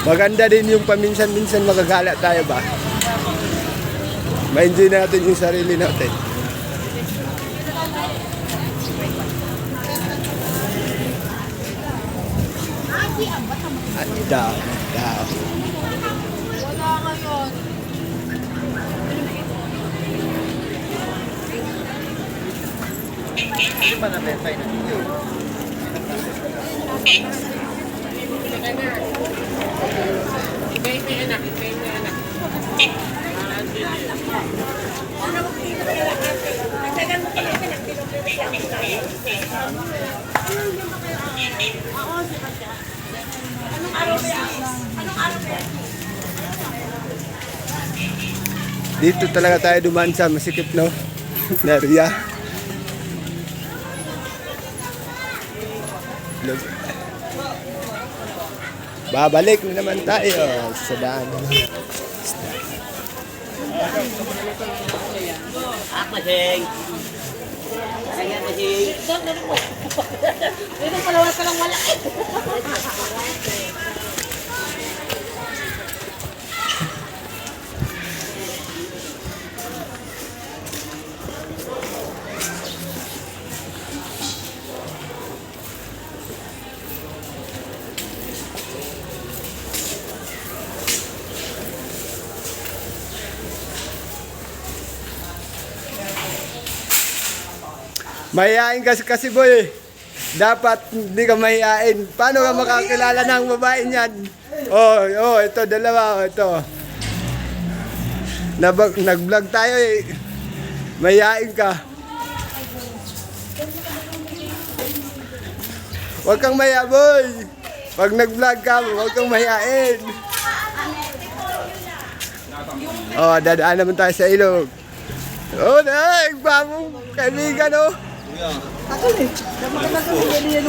Maganda din yung paminsan-minsan magagala tayo ba? Ma-enjoy natin yung sarili natin. Ang dami. Wala ngayon. Hindi pa nabentay na dito. Dito talaga tayo dumaan sa masikip no? Na area. Babalik na naman tayo sa daan. Ako, Heng. Kaya mo, Heng. Dito palawas ka lang wala. Mahihain kasi boy. Dapat hindi ka mahihain. Paano ka makakilala ng babae niyan? Oh, ito dalawa, ito. Nag-vlog tayo eh. Mahihain ka. Huwag kang mahiya, boy. Pag nag-vlog ka, huwag kang mahihain. Oh, dadaan naman tayo sa ilog. Oh, nagpapong kaibigan, oh. Ako eh. Dapat ka kasi ganyan